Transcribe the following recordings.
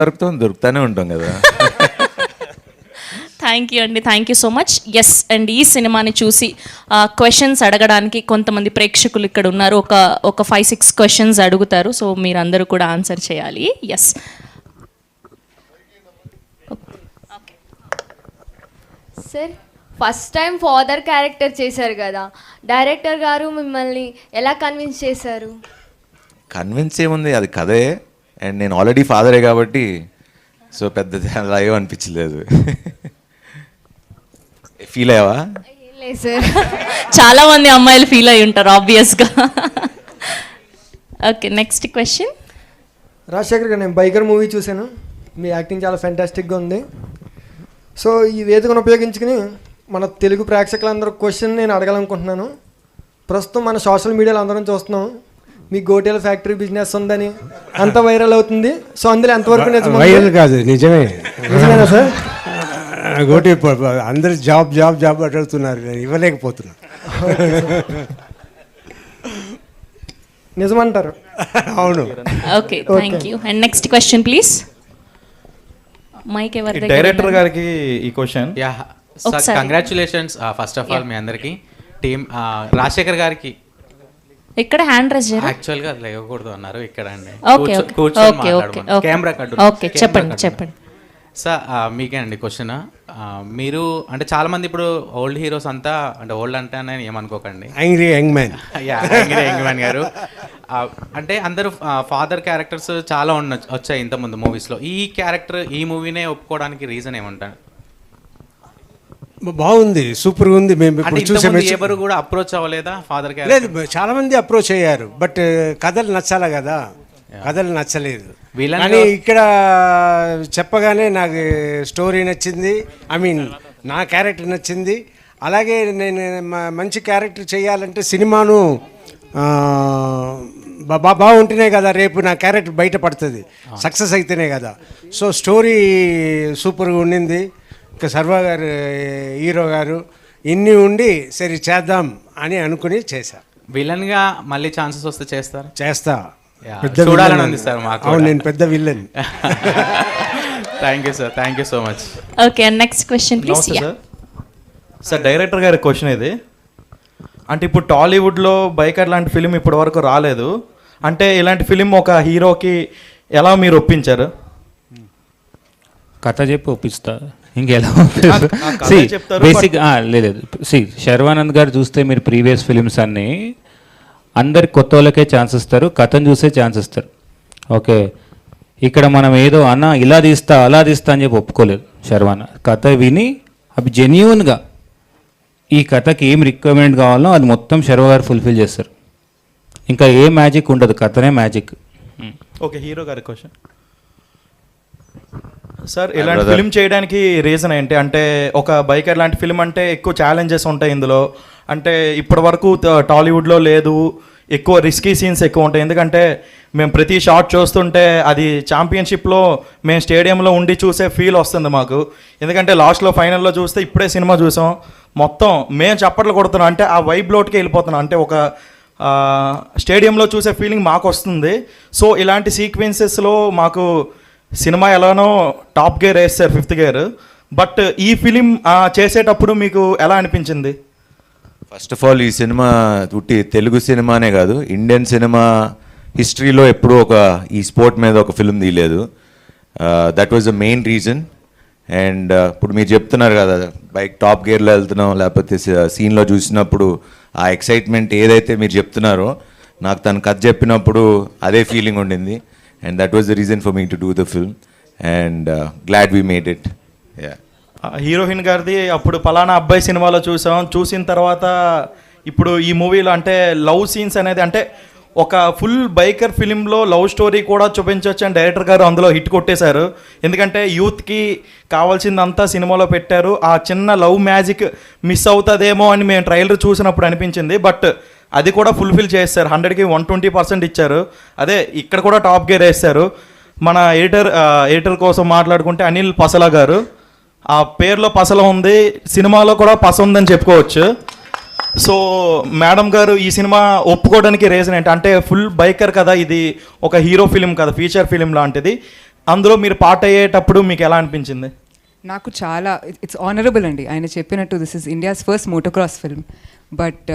దొరుకుతూనే ఉంటాం కదా. Thank you అండి, thank you so much. Yes and ఈ సినిమాని చూసి క్వశ్చన్స్ అడగడానికి కొంతమంది ప్రేక్షకులు ఇక్కడ ఉన్నారు. ఒక 5-6 క్వశ్చన్స్ అడుగుతారు, సో మీరందరూ కూడా ఆన్సర్ చేయాలి. Yes sir, first time father character చేశారు కదా, డైరెక్టర్ గారు మిమ్మల్ని ఎలా కన్విన్స్ చేశారు? కన్విన్స్ ఏముంది, అది కథే. అండ్ నేను ఆల్రెడీ ఫాదరే కాబట్టి సో పెద్ద లైవ్ అనిపించలేదు. ఫీల్ అయ్యావా? లేదు సార్. చాలా మంది అమ్మాయిలు ఫీల్ అయి ఉంటారు ఆబ్వియస్గా. Okay, next question. రాజశేఖర్ గారు, నేను బైకర్ మూవీ చూశాను, మీ యాక్టింగ్ చాలా ఫ్యాంటాస్టిక్గా ఉంది. సో ఈ వేదికను ఉపయోగించుకుని మన తెలుగు ప్రేక్షకులందరూ క్వశ్చన్ నేను అడగాలనుకుంటున్నాను. ప్రస్తుతం మన సోషల్ మీడియాలో అందరం చూస్తున్నాం, మీ గోటేల ఫ్యాక్టరీ బిజినెస్ ఉందని అంత వైరల్ అవుతుంది. సో అందులో ఎంతవరకు నిజం? వైరల్ కాదు, నిజమే. నిజమేనా సార్? గోటి అందరు జాబ్ జాబ్ జాబ్ అడుగుతున్నారు, నేను ఇవ్వలేకపోతున్నా. నిజమంటారు? అవును. Okay, thank you. And next question please. Mike ఎవరి దగ్గర? డైరెక్టర్ గారికి ఈ క్వశ్చన్. Yeah sir, congratulations first of all మీ అందరికి. టీమ్ రాజశేఖర్ గారికి ఇక్కడ హ్యాండ్ రైజ్ చేయాలి. యాక్చువల్గా అది లేవకూడదు అన్నారు ఇక్కడ అండి. ఓకే కెమెరా ఓకే, చెప్పండి చెప్పండి. సార్ మీకే అండి క్వశ్చన్. మీరు అంటే చాలా మంది ఇప్పుడు ఓల్డ్ హీరోస్ అంతా, అంటే ఓల్డ్ అంటే అని ఏమనుకోకండి, angry young man. Young man గారు అంటే అందరూ ఫాదర్ క్యారెక్టర్స్ చాలా వచ్చాయి ఇంతకుముందు మూవీస్లో. ఈ క్యారెక్టర్ ఈ మూవీనే ఒప్పుకోవడానికి రీజన్ ఏమంటారు? బాగుంది, సూపర్గా ఉంది. మేము ఇప్పుడు చూసే ఎవరు కూడా అప్రోచ్ అవ్వలేదా ఫాదర్ లేదు, క్యారెక్టర్? చాలా మంది అప్రోచ్ అయ్యారు, బట్ కథలు నచ్చాలా కదా, కథలు నచ్చలేదు. విలన్ కానీ ఇక్కడ చెప్పగానే నాకు స్టోరీ నచ్చింది, ఐ మీన్ నా క్యారెక్టర్ నచ్చింది. అలాగే నేను మంచి క్యారెక్టర్ చేయాలంటే సినిమాను బాగుంటేనే కదా రేపు నా క్యారెక్టర్ బయటపడుతుంది, సక్సెస్ అయితేనే కదా. సో స్టోరీ సూపర్గా ఉండింది. ఇంకా సర్వా గారు హీరో గారు ఇన్ని ఉండి సరే చేద్దాం అని అనుకుని చేశా. విలన్గా మళ్ళీ ఛాన్సెస్ వస్తే చేస్తా. చూడాలని ఉంది సార్ మాకు. అవును, నేను పెద్ద villain. Thank you sir, thank you so much. Okay, next question please. Sir director గారి క్వశ్చన్ ఇది. అంటే ఇప్పుడు టాలీవుడ్లో బైకర్ లాంటి ఫిలిం ఇప్పటి వరకు రాలేదు. అంటే ఇలాంటి ఫిలిం ఒక హీరోకి ఎలా మీరు ఒప్పించారు? కథ చెప్పి ఒప్పిస్తా, ఇంకెలా బేసిక్ లేదు. శర్వానంద్ గారు చూస్తే మీరు ప్రీవియస్ ఫిలిమ్స్ అన్నీ అందరి కొత్త వాళ్ళకే ఛాన్స్ ఇస్తారు, కథను చూసే ఛాన్స్ ఇస్తారు. ఓకే, ఇక్కడ మనం ఏదో అన్న ఇలా తీస్తా అలా తీస్తా అని చెప్పి ఒప్పుకోలేదు. శర్వాన కథ విని అవి జెన్యూన్గా ఈ కథకి ఏం రిక్వైర్మెంట్ కావాలో అది మొత్తం శర్వ గారు ఫుల్ఫిల్ చేస్తారు. ఇంకా ఏ మ్యాజిక్ ఉండదు, కథనే మ్యాజిక్. ఓకే, హీరో గారి క్వశ్చన్. సార్ ఇలాంటి ఫిలిం చేయడానికి రీజన్ ఏంటి? అంటే ఒక బైకర్ లాంటి ఫిలిం అంటే ఎక్కువ ఛాలెంజెస్ ఉంటాయి ఇందులో. అంటే ఇప్పటి వరకు టాలీవుడ్లో లేదు, ఎక్కువ రిస్కీ సీన్స్ ఎక్కువ ఉంటాయి. ఎందుకంటే మేము ప్రతి షాట్ చూస్తుంటే అది ఛాంపియన్షిప్లో మేము స్టేడియంలో ఉండి చూసే ఫీల్ వస్తుంది మాకు. ఎందుకంటే లాస్ట్లో ఫైనల్లో చూస్తే ఇప్పుడే సినిమా చూసాం, మొత్తం మేము చప్పట్లు కొడుతున్నాం, అంటే ఆ వైబ్లోట్కి వెళ్ళిపోతున్నాం, అంటే ఒక స్టేడియంలో చూసే ఫీలింగ్ మాకు వస్తుంది. సో ఇలాంటి సీక్వెన్సెస్లో మాకు సినిమా ఎలానో టాప్ గేర్ వేస్తారు, 5th గేర్. బట్ ఈ ఫిలిం చేసేటప్పుడు మీకు ఎలా అనిపించింది? ఫస్ట్ ఆఫ్ ఆల్ ఈ సినిమా ఉట్టి తెలుగు సినిమానే కాదు, ఇండియన్ సినిమా హిస్టరీలో ఎప్పుడూ ఈ స్పోర్ట్ మీద ఒక ఫిల్మ్ తీయలేదు. That was the main reason. And ఇప్పుడు మీరు చెప్తున్నారు కదా, బైక్ టాప్ గేర్లో వెళ్తున్నాం, లేకపోతే సీన్లో చూసినప్పుడు ఆ ఎక్సైట్మెంట్ ఏదైతే మీరు చెప్తున్నారో, నాకు తను కథ చెప్పినప్పుడు అదే ఫీలింగ్ ఉండింది. And that was the reason for me to do the film, and glad we made it. Yeah. Heroine గారిది అప్పుడు పలానా అబ్బాయి సినిమాలో చూసిన తర్వాత ఇప్పుడు ఈ మూవీలో అంటే లవ్ సీన్స్ అనేది, అంటే ఒక ఫుల్ బైకర్ ఫిలింలో లవ్ స్టోరీ కూడా చూపించవచ్చు అని డైరెక్టర్ గారు అందులో హిట్ కొట్టేశారు. ఎందుకంటే యూత్కి కావాల్సిందంతా సినిమాలో పెట్టారు. ఆ చిన్న లవ్ మ్యాజిక్ మిస్ అవుతుందేమో అని మేము ట్రైలర్ చూసినప్పుడు అనిపించింది. బట్ అది కూడా ఫుల్ఫిల్ చేస్తారు, 100కి 120% ఇచ్చారు. అదే ఇక్కడ కూడా టాప్ గేర్ వేస్తారు. మన ఎడిటర్ కోసం మాట్లాడుకుంటే అనిల్ పసల గారు, ఆ పేరులో పసల ఉంది, సినిమాలో కూడా పస ఉందని చెప్పుకోవచ్చు. సో మేడం గారు ఈ సినిమా ఒప్పుకోవడానికి రీజన్ ఏంటి? అంటే ఫుల్ బైకర్ కదా, ఇది ఒక హీరో ఫిలిం కదా, ఫీచర్ ఫిలిం లాంటిది. అందులో మీరు పాట అయ్యేటప్పుడు మీకు ఎలా అనిపించింది? నాకు చాలా ఇట్స్ ఆనరబుల్ అండి. ఆయన చెప్పినట్టు this is India's first motocross film. But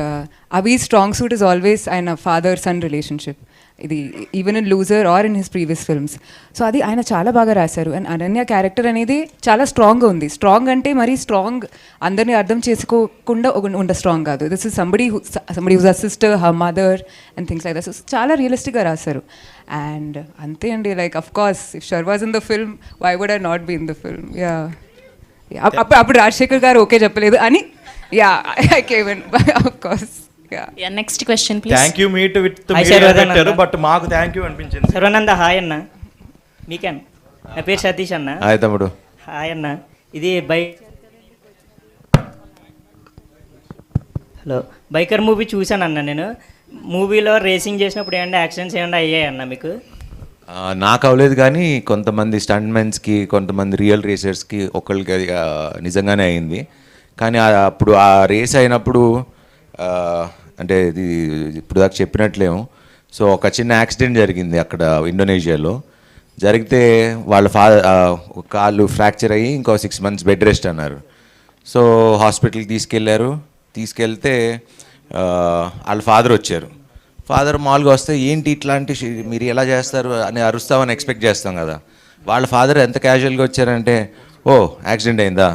అవి స్ట్రాంగ్ సూట్ ఇస్ ఆల్వేస్ ఆయన ఫాదర్ సన్ రిలేషన్షిప్. ఇది even in loser or in his previous films. So అది ఆయన చాలా బాగా రాశారు. అండ్ అనన్య క్యారెక్టర్ అనేది చాలా స్ట్రాంగ్గా ఉంది. స్ట్రాంగ్ అంటే మరీ స్ట్రాంగ్ అందరినీ అర్థం చేసుకోకుండా ఉండ స్ట్రాంగ్ కాదు. This is somebody who's a sister, her mother and things like that. So చాలా రియలిస్టిక్గా రాశారు. అండ్ అంతే అండి, like of course if Sharwa's in the film why would I not be in the film? Yeah, అప్పుడు రాజశేఖర్ గారు okay చెప్పలేదు అని yeah I came in of course. Yeah, next question please. Thank you meet with Hi, Sharvanan పెట్టారు, అన్న. But మాకు thank you అనిపించింది. Sarvananda hi అన్న. మీకేం? నా పేరు సతీష్ అన్న. హాయ్ తమ్ముడు. హాయ్ అన్న. ఇది హలో, బైకర్ మూవీ చూశాను అన్న. నేను మూవీలో రేసింగ్ చేసినప్పుడు ఏమన్నా యాక్సిడెంట్స్ ఏమన్నా అయ్యాయి అన్న మీకు? నాకు అవ్వలేదు, కానీ కొంతమంది స్టంట్మెన్స్కి, కొంతమంది రియల్ రేసర్స్కి ఒకళ్ళకి అది నిజంగానే అయింది. కానీ అప్పుడు ఆ రేస్ అయినప్పుడు అంటే ఇది ఇప్పుడు దాకా చెప్పినట్లేము. సో ఒక చిన్న యాక్సిడెంట్ జరిగింది అక్కడ ఇండోనేషియాలో. జరిగితే వాళ్ళ కాళ్ళు ఫ్రాక్చర్ అయ్యి ఇంకో 6 months బెడ్ రెస్ట్ అన్నారు. సో హాస్పిటల్కి తీసుకెళ్తే వాళ్ళ ఫాదర్ వచ్చారు. ఫాదర్ మామూలుగా వస్తే ఏంటి ఇట్లాంటి మీరు ఎలా చేస్తారు అని అరుస్తామని ఎక్స్పెక్ట్ చేస్తాం కదా. వాళ్ళ ఫాదర్ ఎంత క్యాజువల్గా వచ్చారంటే, ఓ యాక్సిడెంట్ అయిందా,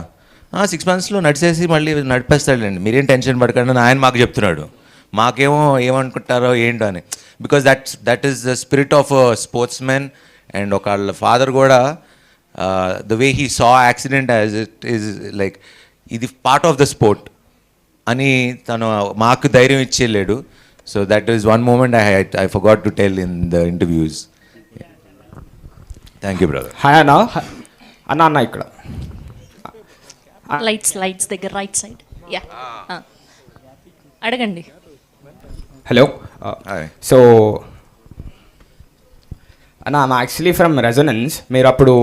6 monthsలో నడిచేసి మళ్ళీ నడిపేస్తాడండి, మీరేం టెన్షన్ పడకండి అని ఆయన మాకు చెప్తున్నాడు. మాకేమో ఏమనుకుంటారో ఏంటో అని. Because that is the spirit of sportsmen. And ఒక వాళ్ళ ఫాదర్ కూడా the way he saw accident as it is like ఇది పార్ట్ ఆఫ్ ద స్పోర్ట్ అని తను మాకు ధైర్యం ఇచ్చేయలేడు. So that is one moment I forgot to tell in the interviews. Thank you brother. Hi అన్న. అన్న ఇక్కడ లైట్స్ దగ్గర రైట్ సైడ్. యా, అడగండి. హలో. హాయ్. సో అన్న, ఐమ్ యాక్చువల్లీ ఫ్రమ్ రెజొనెన్స్. మీరు అప్పుడు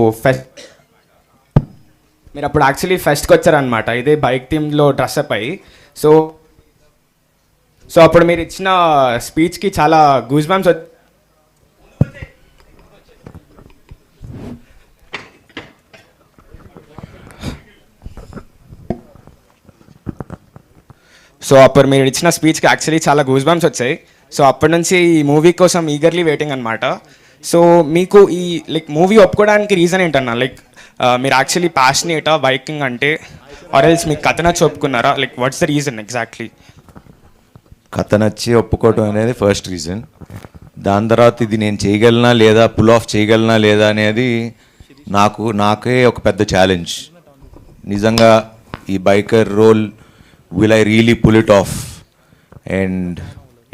యాక్చువల్లీ ఫెస్ట్కి వచ్చారనమాట, ఇదే బైక్ టీంలో డ్రెస్అప్ అయ్యి. సో అప్పుడు మీరు ఇచ్చిన స్పీచ్కి చాలా గూస్ బంప్స్. సో అప్పుడు మీరు ఇచ్చిన స్పీచ్కి యాక్చువల్లీ చాలా గూస్ బంప్స్ వచ్చాయి. సో అప్పటి నుంచి ఈ మూవీ కోసం ఈగర్లీ వెయిటింగ్ అనమాట. సో మీకు ఈ లైక్ మూవీ ఒప్పుకోవడానికి రీజన్ ఏంటన్నా? లైక్ మీరు యాక్చువల్లీ ప్యాషనేటా బైకింగ్ అంటే, ఆర్ ఎల్స్ మీకు కథ నచ్చి ఒప్పుకున్నారా? Like what's the reason exactly? కథ నచ్చి ఒప్పుకోవటం అనేది ఫస్ట్ రీజన్. దాని తర్వాత ఇది నేను చేయగలనా లేదా, పుల్ ఆఫ్ చేయగలనా లేదా అనేది నాకే ఒక పెద్ద ఛాలెంజ్. నిజంగా ఈ biker role will I really pull it off? And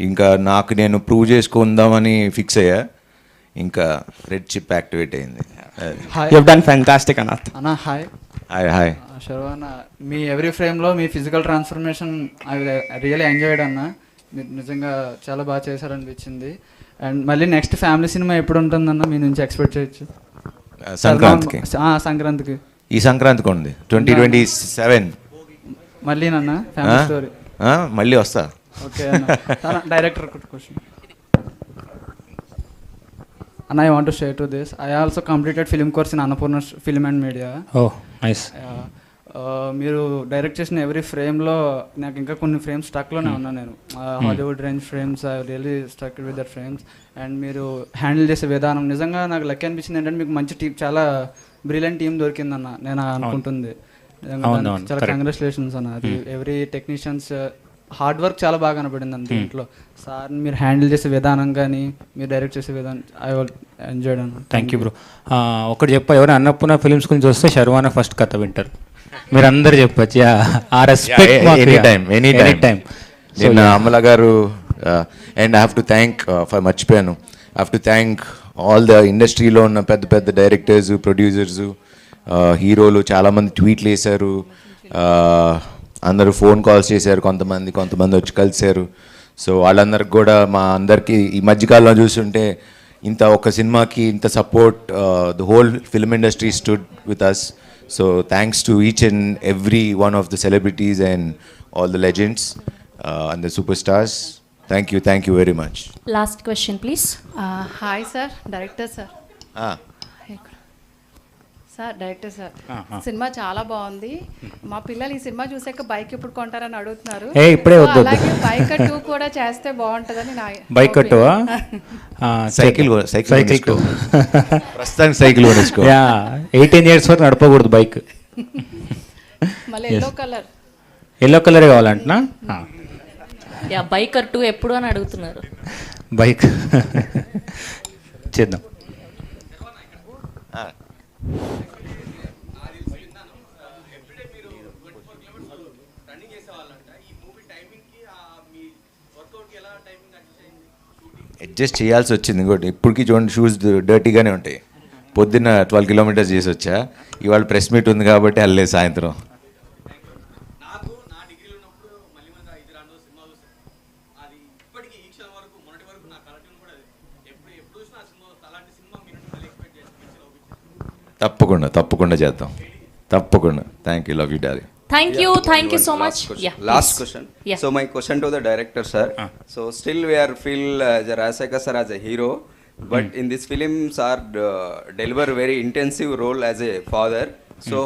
ఇంకా నాకు నేను ప్రూవ్ చేసుకుందామని ఫిక్స్ అయ్యా. ఇంకా రెడ్ చిప్ యాక్టివేట్ అయింది. You have done fantastic Anath. అన్న హాయ్. హాయ్ శర్వాన, మీ ఎవ్రీ ఫ్రేమ్లో మీ physical transformation I really enjoyed అన్న. మీరు నిజంగా చాలా బాగా చేశారనిపించింది. అండ్ మళ్ళీ నెక్స్ట్ ఫ్యామిలీ సినిమా ఎప్పుడు ఉంటుందన్న మీ నుంచి ఎక్స్పెక్ట్ చేయొచ్చు? సంక్రాంతికి. సంక్రాంతికి. ఈ సంక్రాంతికి ఉంది 2027. మళ్ళీ నన్న ఫ్యామిలీ స్టోరీ. మళ్ళీ వస్తా. ఓకే అన్న. డైరెక్టర్ క్వశ్చన్ అన్న, I want to share to this. I also completed film course in Annapurna film and media. Oh nice. మీరు డైరెక్ట్ చేసిన ఎవ్రీ ఫ్రేమ్లో నాకు ఇంకా కొన్ని ఫ్రేమ్స్ స్టక్లోనే ఉన్నాను నేను. Hollywood range frames, I really stuck with that frames. And మీరు హ్యాండిల్ చేసే విధానం నిజంగా నాకు లక్కీ అనిపించింది. ఏంటంటే మీకు మంచి టీం, చాలా బ్రిలియంట్ టీం దొరికిందన్న నేను అనుకుంటుంది. చాలా కంగ్రాచులేషన్స్ అన్న. అది ఎవ్రీ టెక్నీషియన్స్ హార్డ్ వర్క్ చాలా బాగా కనపడింది అన్న దీంట్లో. సార్ మీరు హ్యాండిల్ చేసే విధానం కానీ మీరు డైరెక్ట్ చేసే విధానం ఐ వాల్ ఎంజాయ్డ్ అన్న. Thank you bro. ఒకటి ఎవరైనా అన్నపూర్ణ ఫిల్మ్స్ గురించి వస్తే శర్వాన ఫస్ట్ కథ వింటారు. మీరు అందరు చెప్పచ్చు. ఆ రెస్పెక్ట్ ఎనీ టైం. నేను అమల గారు and I have to thank మర్చిపోయాను, I have to thank all the ఇండస్ట్రీలో ఉన్న పెద్ద పెద్ద డైరెక్టర్స్, ప్రొడ్యూసర్స్, హీరోలు చాలామంది ట్వీట్లు వేశారు, అందరూ ఫోన్ కాల్స్ చేశారు, కొంతమంది వచ్చి కలిశారు. సో వాళ్ళందరికి కూడా మా అందరికీ ఈ మధ్యకాలంలో చూస్తుంటే ఇంత ఒక సినిమాకి ఇంత support, the whole film industry stood with us. So thanks to each and every one of the celebrities and all the legends and the super stars. Thank you very much. Last question please. Hi sir, director sir. Sir director sir సినిమా చాలా బాగుంది. మా పిల్లలు ఈ cinema చూసాక bike ఎప్పుడు కొంటారని అడుగుతున్నారు. ఇప్పుడే So, వద్దు. అలాగే బైక్ 2 కూడా చేస్తే బాగుంటుందని నా బైక్ కట్టువా సైకిల్ సైకిల్ ప్రస్తుతానికి సైకిల్ కొనేసుకో. 18 years వరకు నడపకూడదు బైక్. మళ్ళీ ఎల్లో కలర్ ఎల్లో కలరే కావాలంటున్నా. యా బైకర్ 2 ఎప్పుడు అని అడుగుతున్నారు. బైక్ చేద్దాం. అడ్జస్ట్ చేయాల్సి వచ్చింది. ఇంకోటి ఇప్పటికీ చూడండి షూస్ డర్టీగానే ఉంటాయి. పొద్దున్న 12 kilometers చేసి వచ్చా. ఇవాళ ప్రెస్ మీట్ ఉంది కాబట్టి వెళ్ళలేదు సాయంత్రం. తప్పకుండా చేద్దాం. తప్పకుండా. Thank you. Love you darling. Thank you so much. Yeah. Last please. question. Yeah. So my question to the director, sir. So still we are feel Rajshekhar sir as a hero, but in this film, sir deliver very intensive role as a father. So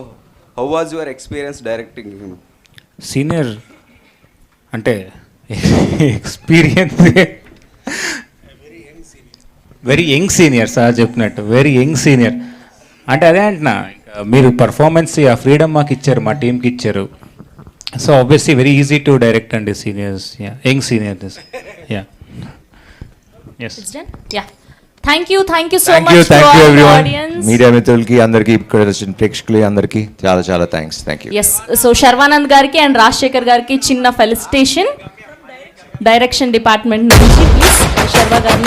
how was your experience directing him? Senior అంటే experience very young senior sir చెప్పినట్టు very young senior అంటే అదే అంటున్నా. మీరు performance ఆ freedom మాకు ఇచ్చారు, మా టీంకి ఇచ్చారు. So obviously very easy to direct అండి seniors. Young seniors. It's done? Yeah. Thank you so thank much you to all the everyone. audience. Media మిత్రులకి అందరికీ, ఇక్కడ వచ్చిన ప్రేక్షకులకి అందరికీ చాలా thanks. Thank you. Yes so Sharwanand గారికి అండ్ రాజశేఖర్ గారికి చిన్న ఫెలిసిటేషన్ డైరెక్షన్ డిపార్ట్మెంట్ నుంచి. ప్లీజ్ శర్వా గారిని